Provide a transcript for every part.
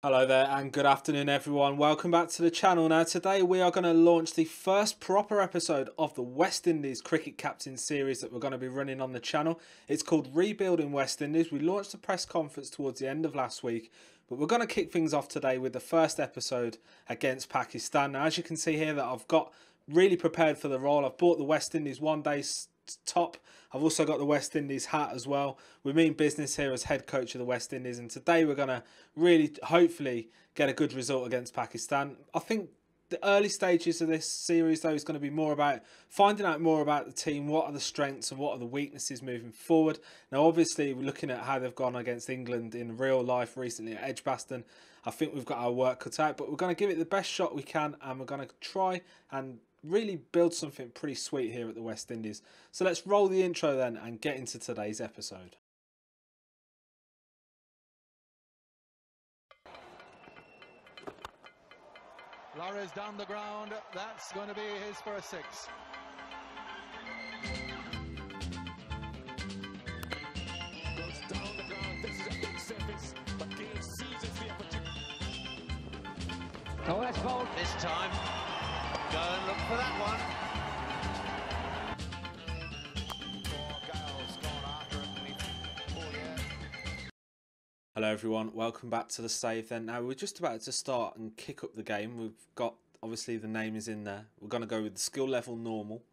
Hello there and good afternoon everyone. Welcome back to the channel. Now today we are going to launch the first proper episode of the West Indies Cricket Captain series that we're going to be running on the channel. It's called Rebuilding West Indies. We launched a press conference towards the end of last week, but we're going to kick things off today with the first episode against Pakistan. Now as you can see here that I've got really prepared for the role. I've bought the West Indies one day top. I've also got the West Indies hat as well. We mean business here as head coach of the West Indies, and today we're going to really hopefully get a good result against Pakistan. I think the early stages of this series though is going to be more about finding out more about the team, what are the strengths and what are the weaknesses moving forward. Now obviously we're looking at how they've gone against England in real life recently at Edgbaston. I think we've got our work cut out, but we're going to give it the best shot we can, and we're going to try and really build something pretty sweet here at the West Indies. So let's roll the intro then and get into today's episode. Lara's down the ground. That's going to be his first six. Goes down the ground. This is a big surface, but Gale seizes the opportunity. Oh, that's bold. This time, go and look for that one. Hello everyone, welcome back to the save then. Now we're just about to start and kick up the game. We've got, obviously the name is in there. We're going to go with the skill level normal,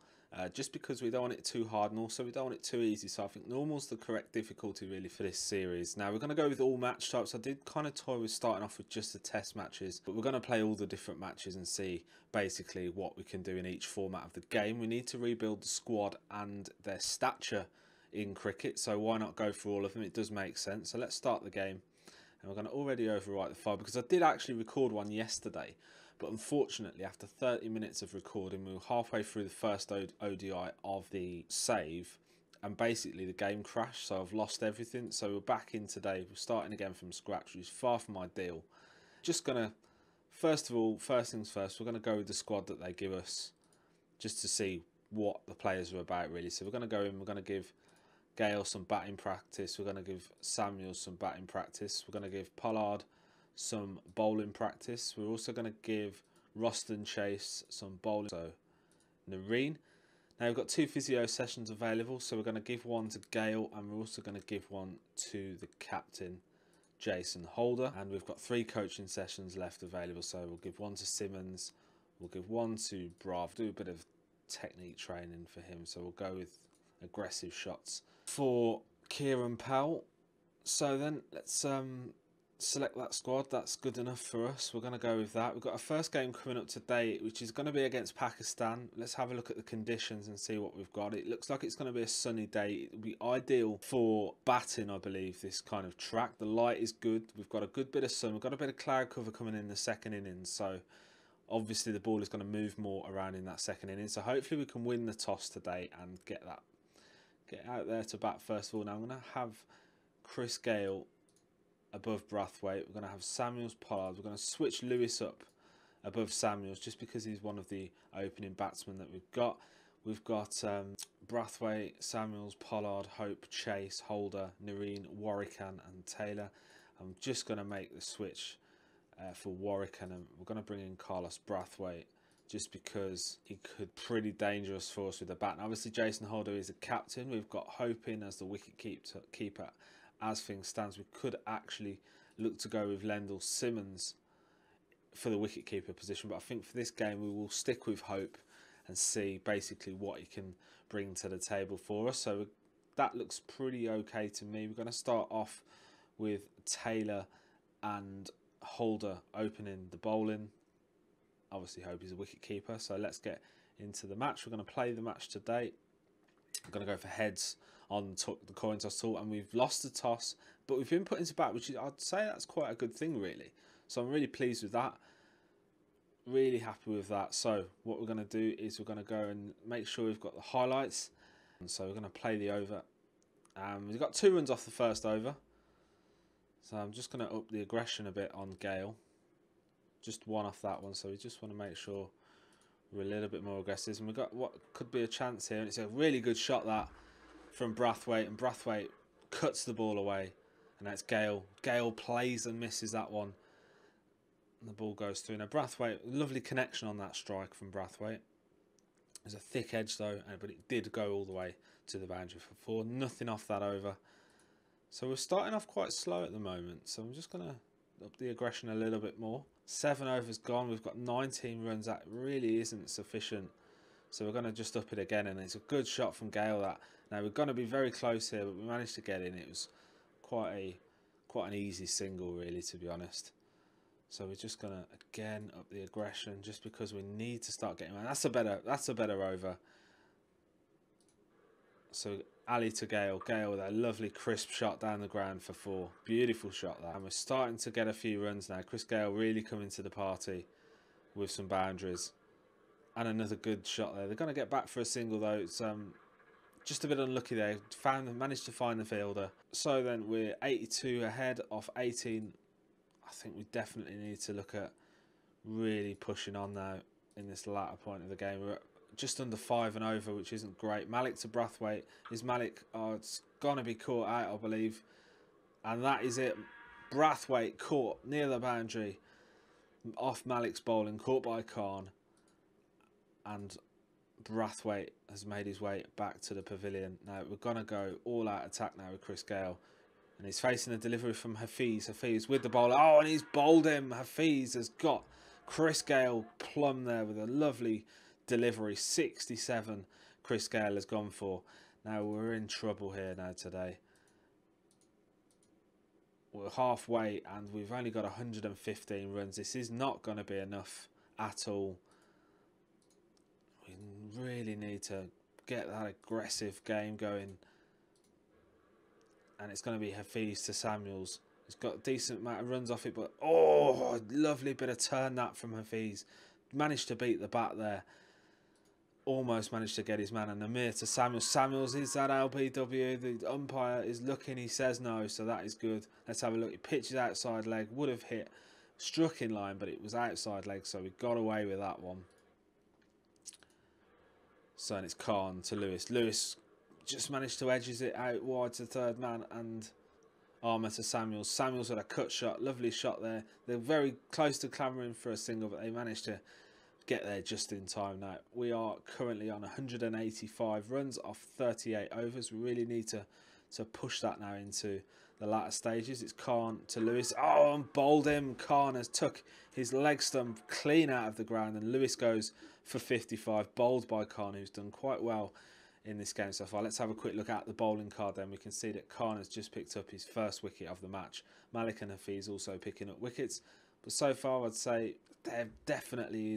just because we don't want it too hard and also we don't want it too easy. So I think normal's the correct difficulty really for this series. Now we're going to go with all match types. I did kind of toy with starting off with just the test matches, but we're going to play all the different matches and see basically what we can do in each format of the game. We need to rebuild the squad and their stature in cricket, so why not go through all of them? It does make sense. So let's start the game, and we're going to already overwrite the file because I did actually record one yesterday, but unfortunately after 30 minutes of recording we were halfway through the first ODI of the save and basically the game crashed, so I've lost everything. So we're back in today, we're starting again from scratch, which is far from ideal. Just gonna, first things first, we're going to go with the squad that they give us just to see what the players are about really. So we're going to go in, we're going to give Gale some batting practice, we're going to give Samuel some batting practice, we're going to give Pollard some bowling practice, we're also going to give Roston Chase some bowling, so Nareen. Now we've got 2 physio sessions available, so we're going to give one to Gale and we're also going to give one to the captain Jason Holder, and we've got 3 coaching sessions left available, so we'll give one to Simmons, we'll give one to Brav, do a bit of technique training for him, so we'll go with aggressive shots for Kieran Powell. So then let's select that squad. That's good enough for us. We're going to go with that. We've got our first game coming up today, which is going to be against Pakistan. Let's have a look at the conditions and see what we've got. It looks like it's going to be a sunny day. It'll be ideal for batting, I believe, this kind of track. The light is good. We've got a good bit of sun. We've got a bit of cloud cover coming in the second innings, so obviously the ball is going to move more around in that second innings. So hopefully we can win the toss today and get out there to bat first of all. Now I'm going to have Chris Gale above Brathwaite. We're going to have Samuels Pollard. We're going to switch Lewis up above Samuels just because he's one of the opening batsmen that we've got. We've got Brathwaite, Samuels, Pollard, Hope, Chase, Holder, Nareen, Warrican and Taylor. I'm just going to make the switch for Warrican, and we're going to bring in Carlos Brathwaite just because he could be pretty dangerous for us with the bat. And obviously Jason Holder is a captain. We've got Hope in as the wicket keeper. As things stands, we could actually look to go with Lendl Simmons for the wicket keeper position, but I think for this game we will stick with Hope and see basically what he can bring to the table for us. So that looks pretty okay to me. We're going to start off with Taylor and Holder opening the bowling. Obviously Hope is a wicket keeper, so let's get into the match. We're going to play the match today. I'm going to go for heads on the coin toss tool, and we've lost the toss, but we've been put into bat, which is, I'd say that's quite a good thing really. So I'm really pleased with that. Really happy with that. So what we're going to do is we're going to go and make sure we've got the highlights. And so we're going to play the over. We've got 2 runs off the first over. So I'm just going to up the aggression a bit on Gale. Just 1 off that one, so we just want to make sure we're a little bit more aggressive. And we've got what could be a chance here, and it's a really good shot that from Brathwaite, and Brathwaite cuts the ball away, and that's Gale. Gale plays and misses that one, And the ball goes through. Now Brathwaite, lovely connection on that strike from Brathwaite. There's a thick edge though, but it did go all the way to the boundary for 4. Nothing off that over. So we're starting off quite slow at the moment. So I'm just going to up the aggression a little bit more. 7 overs gone. We've got 19 runs. That really isn't sufficient. So we're going to just up it again. And it's a good shot from Gale. That. Now we're going to be very close here, but we managed to get in. It was quite an easy single, really, to be honest. So we're just going to again up the aggression, just because we need to start getting. That's a better over. So Ali to Gale. Gale with a lovely crisp shot down the ground for 4. Beautiful shot that. And we're starting to get a few runs now. Chris Gale really coming to the party with some boundaries. And another good shot there. They're going to get back for a single though. It's just a bit unlucky there. Managed to find the fielder. So then we're 82 ahead off 18. I think we definitely need to look at really pushing on now in this latter point of the game. We're just under 5 and over, which isn't great. Malik to Brathwaite. Is Malik? Oh, it's going to be caught out, I believe. And that is it. Brathwaite caught near the boundary. Off Malik's bowling, caught by Khan. And Brathwaite has made his way back to the pavilion. Now we're going to go all out attack now with Chris Gale. And he's facing a delivery from Hafiz. Hafiz with the bowler. Oh, and he's bowled him. Hafiz has got Chris Gale plumb there with a lovely delivery. 67 Chris Gale has gone for. Now we're in trouble here now today. We're halfway and we've only got 115 runs. This is not going to be enough at all. We really need to get that aggressive game going. And it's going to be Hafiz to Samuels. He's got a decent amount of runs off it, but oh, lovely bit of turn that from Hafiz. Managed to beat the bat there. Almost managed to get his man. And Amir to Samuels. Samuels, is that LBW? The umpire is looking. He says no, so that is good. Let's have a look. He pitches outside leg. Would have hit. Struck in line, but it was outside leg, so we got away with that one. So and it's Khan to Lewis. Lewis just managed to edges it out wide to third man, and Armour to Samuels. Samuels with a cut shot. Lovely shot there. They're very close to clamouring for a single, but they managed to get there just in time. Now we are currently on 185 runs off 38 overs. We really need to push that now into the latter stages. It's Khan to Lewis. Oh, and bowled him. Khan has took his leg stump clean out of the ground, and Lewis goes for 55. Bowled by Khan, who's done quite well in this game so far. Let's have a quick look at the bowling card then. We can see that Khan has just picked up his first wicket of the match. Malik and Hafiz also picking up wickets. But so far I'd say they're definitely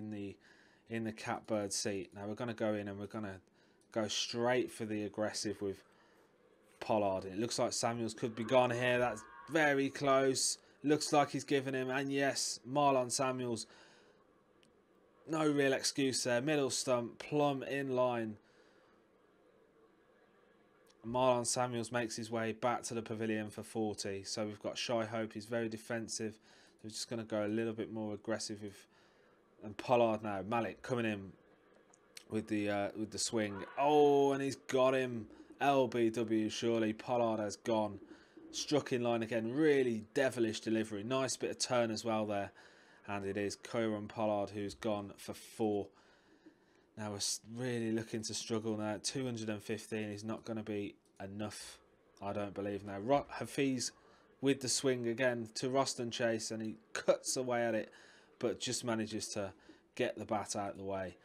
in the catbird seat. Now we're going to go in and we're going to go straight for the aggressive with Pollard. It looks like Samuels could be gone here. That's very close. Looks like he's given him. And yes, Marlon Samuels. No real excuse there. Middle stump, plumb in line. Marlon Samuels makes his way back to the pavilion for 40. So we've got Shy Hope. He's very defensive. We're just going to go a little bit more aggressive with, and Pollard now. Malik coming in with the swing. Oh, and he's got him. LBW surely. Pollard has gone. Struck in line again. Really devilish delivery. Nice bit of turn as well there. And it is Kieron Pollard who's gone for 4. Now we're really looking to struggle now. 215 is not going to be enough, I don't believe. Now Hafiz with the swing again to Roston Chase, and he cuts away at it, but just manages to get the bat out of the way.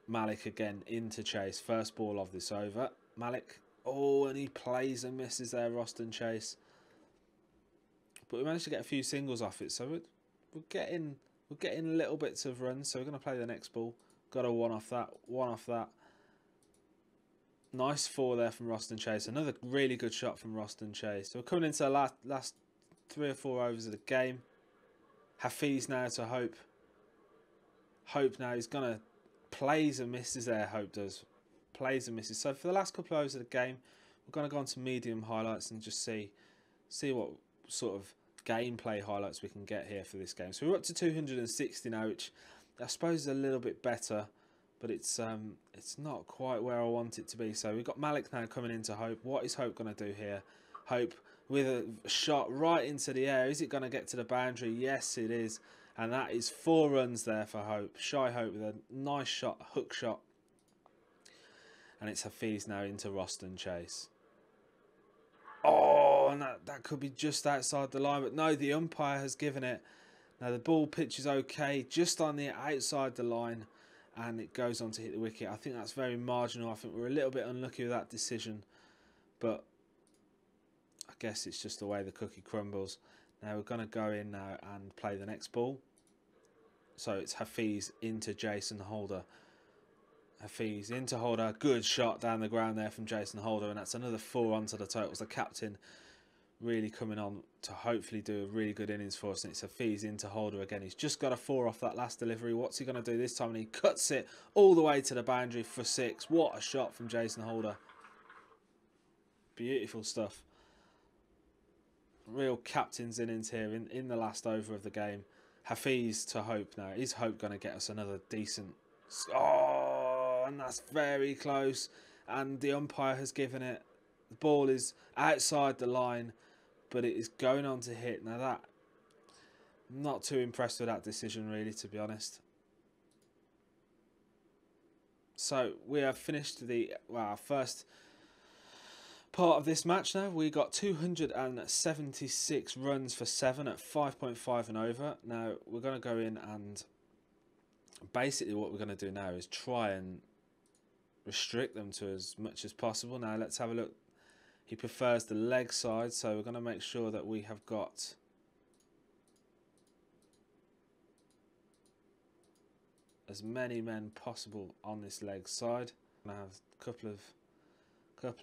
Malik again into Chase. First ball of this over. Malik, oh, and he plays and misses there, Roston Chase. But we managed to get a few singles off it, so we're getting little bits of runs. So we're going to play the next ball. Got a one off that. Nice 4 there from Roston Chase. Another really good shot from Roston Chase. So we're coming into the last 3 or 4 overs of the game. Hafiz now to Hope. Hope now, he's going to plays and misses there, Hope does. Plays and misses. So for the last couple of overs of the game, we're going to go on to medium highlights and just see what sort of gameplay highlights we can get here for this game. So we're up to 260 now, which I suppose is a little bit better, but it's not quite where I want it to be. So we've got Malik now coming into Hope. What is Hope going to do here? Hope with a shot right into the air. Is it going to get to the boundary? Yes, it is. And that is 4 runs there for Hope. Shy Hope with a nice shot, hook shot. And it's Hafiz now into Roston Chase. Oh, and that could be just outside the line. But no, the umpire has given it. Now the ball pitches okay, just on the outside the line. And it goes on to hit the wicket. I think that's very marginal. I think we're a little bit unlucky with that decision. But I guess it's just the way the cookie crumbles. Now we're going to go in now and play the next ball. So it's Hafiz into Jason Holder. Hafiz into Holder. Good shot down the ground there from Jason Holder. And that's another 4 onto the totals. The captain really coming on to hopefully do a really good innings for us. And it's Hafiz into Holder again. He's just got a 4 off that last delivery. What's he going to do this time? And he cuts it all the way to the boundary for 6. What a shot from Jason Holder. Beautiful stuff. Real captain's innings here in the last over of the game. Hafiz to Hope now. Is Hope going to get us another decent... Oh, and that's very close. And the umpire has given it. The ball is outside the line, but it is going on to hit. Now that... I'm not too impressed with that decision, really, to be honest. So we have finished our first part of this match now. We got 276 runs for 7 at 5.5 and over. Now we're going to go in and basically what we're going to do now is try and restrict them to as much as possible. Now let's have a look. He prefers the leg side, so we're going to make sure that we have got as many men possible on this leg side. I have a couple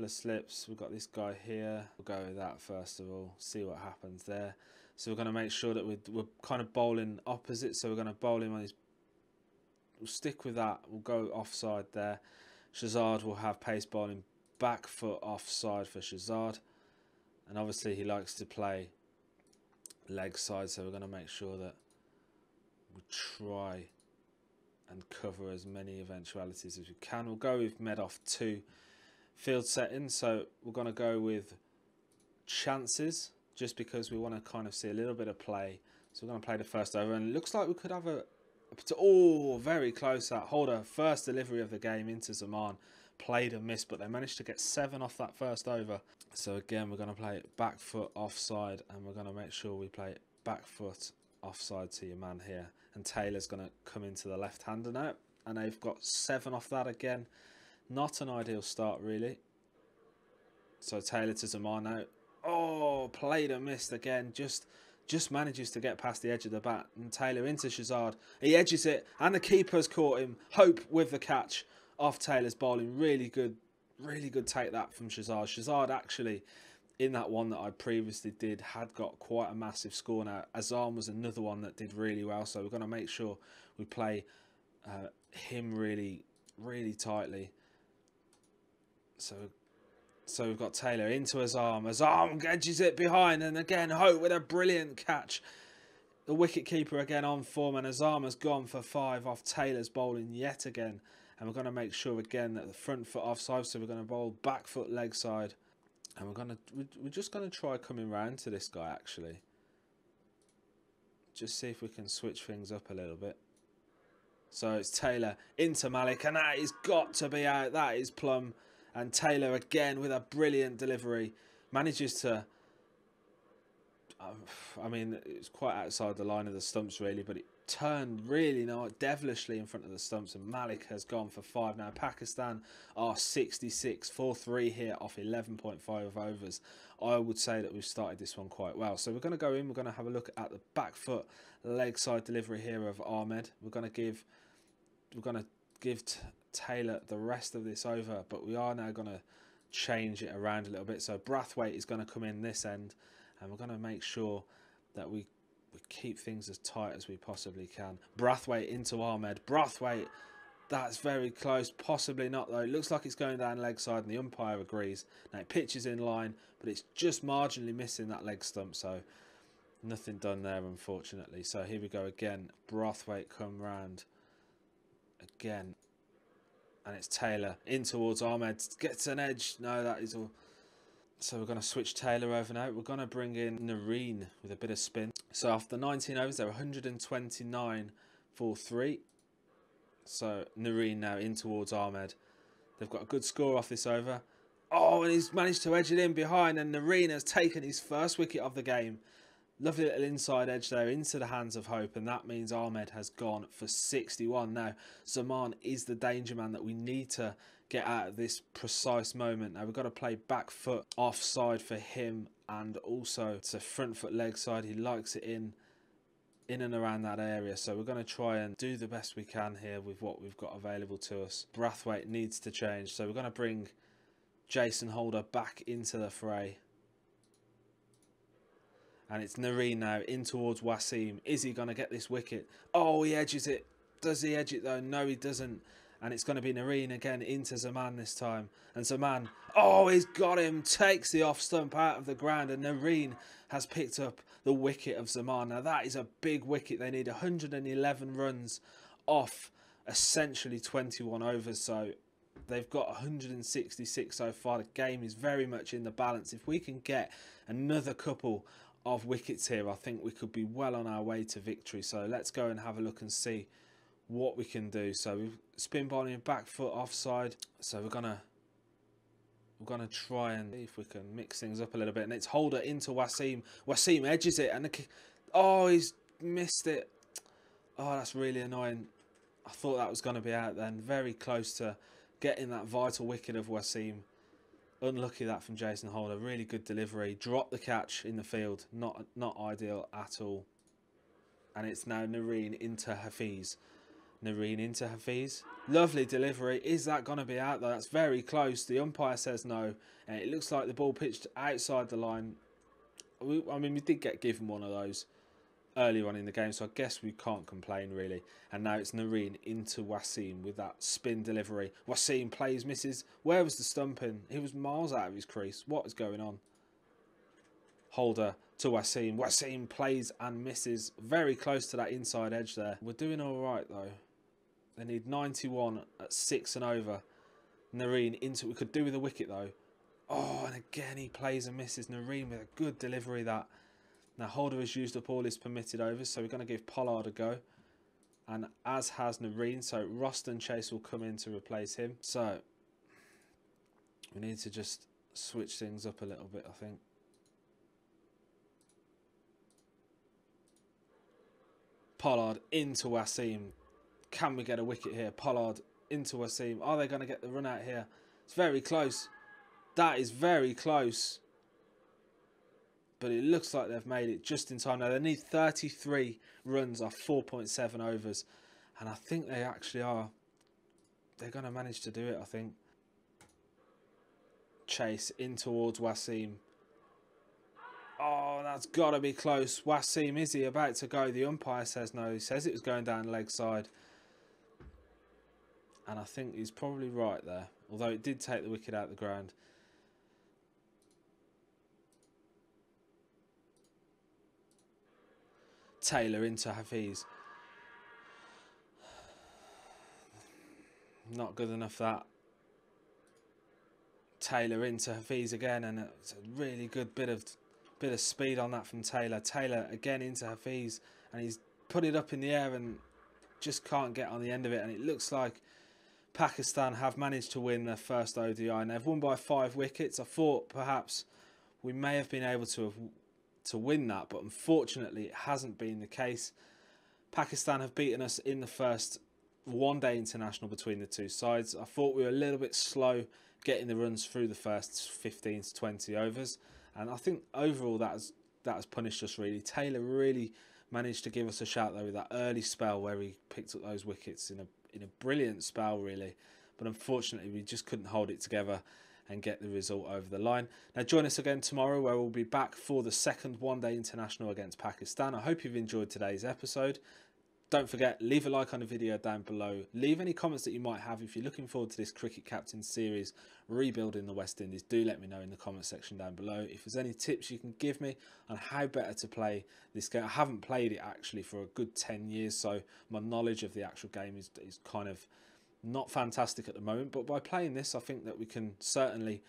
of slips. We've got this guy here. We'll go with that first of all, see what happens there. So we're going to make sure that we're kind of bowling opposite. So we're going to bowl him on his... We'll stick with that. We'll go offside there. Shazad will have pace bowling, back foot offside for Shazad. And obviously he likes to play leg side, so we're going to make sure that we try and cover as many eventualities as we can. We'll go with Medoff 2 field settings, so we're going to go with chances just because we want to kind of see a little bit of play. So we're going to play the first over, and it looks like we could have oh, very close. That Holder, first delivery of the game into Zaman, played and missed, but they managed to get 7 off that first over. So again, we're going to play back foot offside, and we're going to make sure we play back foot offside to your man here. And Taylor's going to come into the left-hander now, and they've got 7 off that again. Not an ideal start, really. So Taylor to Zaman now. Oh, played and missed again. Just manages to get past the edge of the bat. And Taylor into Shazad. He edges it, and the keeper's caught him. Hope with the catch off Taylor's bowling. Really good take that from Shazad. Shazad actually, in that one that I previously did, had got quite a massive score. Now Azam was another one that did really well. So we're going to make sure we play him really tightly. So we've got Taylor into Azam. Azam edges it behind, and again Hope with a brilliant catch. The wicket keeper again on form, and Azam has gone for 5 off Taylor's bowling yet again. And we're going to make sure again that the front foot offside. So we're going to bowl back foot leg side, and we're just going to try coming round to this guy actually. Just see if we can switch things up a little bit. So it's Taylor into Malik, and that has got to be out. That is plumb. And Taylor again with a brilliant delivery manages to... I mean, it was quite outside the line of the stumps really, but it turned really devilishly in front of the stumps, and Malik has gone for 5 now. Pakistan are 66 for 3 here off 11.5 overs. I would say that we've started this one quite well. So we're going to go in, we're going to have a look at the back foot leg side delivery here of Ahmed. We're going to give Taylor the rest of this over, but we are now going to change it around a little bit. So Brathwaite is going to come in this end, and we're going to make sure that we keep things as tight as we possibly can. Brathwaite into Ahmed. Brathwaite, that's very close. Possibly not though. It looks like it's going down leg side, and the umpire agrees. Now it pitches in line, but it's just marginally missing that leg stump, so nothing done there unfortunately. So here we go again. Brathwaite come round again, and it's Taylor in towards Ahmed. Gets an edge. No, that is all. So we're going to switch Taylor over now. We're going to bring in Nareen with a bit of spin. So after 19 overs, they're 129 for 3. So Nareen now in towards Ahmed. They've got a good score off this over. Oh, and he's managed to edge it in behind, and Nareen has taken his first wicket of the game. Lovely little inside edge there into the hands of Hope, and that means Ahmed has gone for 61. Now, Zaman is the danger man that we need to get out of this precise moment. Now, we've got to play back foot offside for him, and also it's a front foot leg side. He likes it in and around that area, so we're going to try and do the best we can here with what we've got available to us. Brathwaite needs to change, so we're going to bring Jason Holder back into the fray. And it's Nareen now in towards Wasim. Is he going to get this wicket? Oh, he edges it. Does he edge it though? No, he doesn't. And it's going to be Nareen again into Zaman this time. And Zaman, oh, he's got him. Takes the off stump out of the ground. And Nareen has picked up the wicket of Zaman. Now, that is a big wicket. They need 111 runs off essentially 21 overs. So they've got 166 so far. The game is very much in the balance. If we can get another couple of wickets here, I think we could be well on our way to victory. So let's go and have a look and see what we can do. So we've spin bowling back foot offside. So we're gonna try and see if we can mix things up a little bit. And it's Holder into Wasim. Wasim edges it, and oh, he's missed it. Oh, that's really annoying. I thought that was going to be out then. Very close to getting that vital wicket of Wasim. Unlucky that from Jason Holder. Really good delivery. Dropped the catch in the field. Not ideal at all. And it's now Nareen into Hafiz. Nareen into Hafiz. Lovely delivery. Is that going to be out though? That's very close. The umpire says no. And it looks like the ball pitched outside the line. I mean, we did get given one of those earlier on in the game, so I guess we can't complain really. And now it's Nareen into Wasim with that spin delivery. Wasim plays, misses. Where was the stumping? He was miles out of his crease. What is going on? Holder to Wasim. Wasim plays and misses. Very close to that inside edge there. We're doing all right though. They need 91 at 6 and over. Nareen into, we could do with a wicket though. Oh, and again he plays and misses. Nareen with a good delivery that. Now Holder has used up all his permitted overs, so we're going to give Pollard a go. And as has Nareen, so Roston Chase will come in to replace him. So we need to just switch things up a little bit, I think. Pollard into Wasim. Can we get a wicket here? Pollard into Wasim. Are they going to get the run out here? It's very close. That is very close. But it looks like they've made it just in time. Now, they need 33 runs off 4.7 overs. And I think they actually are. They're going to manage to do it, I think. Chase in towards Wasim. Oh, that's got to be close. Wasim, is he about to go? The umpire says no. He says it was going down leg side. And I think he's probably right there. Although it did take the wicket out of the ground. Taylor into Hafiz. Not good enough that. Taylor into Hafiz again, and it's a really good bit of speed on that from Taylor. Taylor again into Hafiz, and he's put it up in the air and just can't get on the end of it. And it looks like Pakistan have managed to win their first ODI, and they've won by 5 wickets. I thought perhaps we may have been able to win that, but unfortunately it hasn't been the case. Pakistan have beaten us in the first one-day international between the two sides. I thought we were a little bit slow getting the runs through the first 15 to 20 overs, and I think overall that has punished us really. Taylor really managed to give us a shout though with that early spell where he picked up those wickets in a brilliant spell really, but unfortunately we just couldn't hold it together and get the result over the line. Now join us again tomorrow where we'll be back for the second one-day international against Pakistan. I hope you've enjoyed today's episode. Don't forget, leave a like on the video down below. Leave any comments that you might have if you're looking forward to this Cricket Captain series, rebuilding the West Indies. Do let me know in the comment section down below. If there's any tips you can give me on how better to play this game. I haven't played it actually for a good 10 years, so my knowledge of the actual game is kind of not fantastic at the moment. But by playing this, I think that we can certainly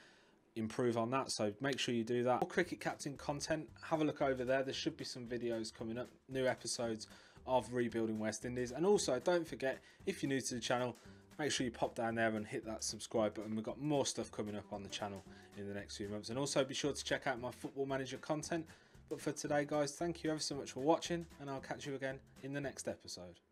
improve on that, so make sure you do that. More cricket captain content, have a look over there. There should be some videos coming up, new episodes of Rebuilding West Indies. And also don't forget, if you're new to the channel, make sure you pop down there and hit that subscribe button. We've got more stuff coming up on the channel in the next few months. And also be sure to check out my Football Manager content. But for today guys, thank you ever so much for watching, and I'll catch you again in the next episode.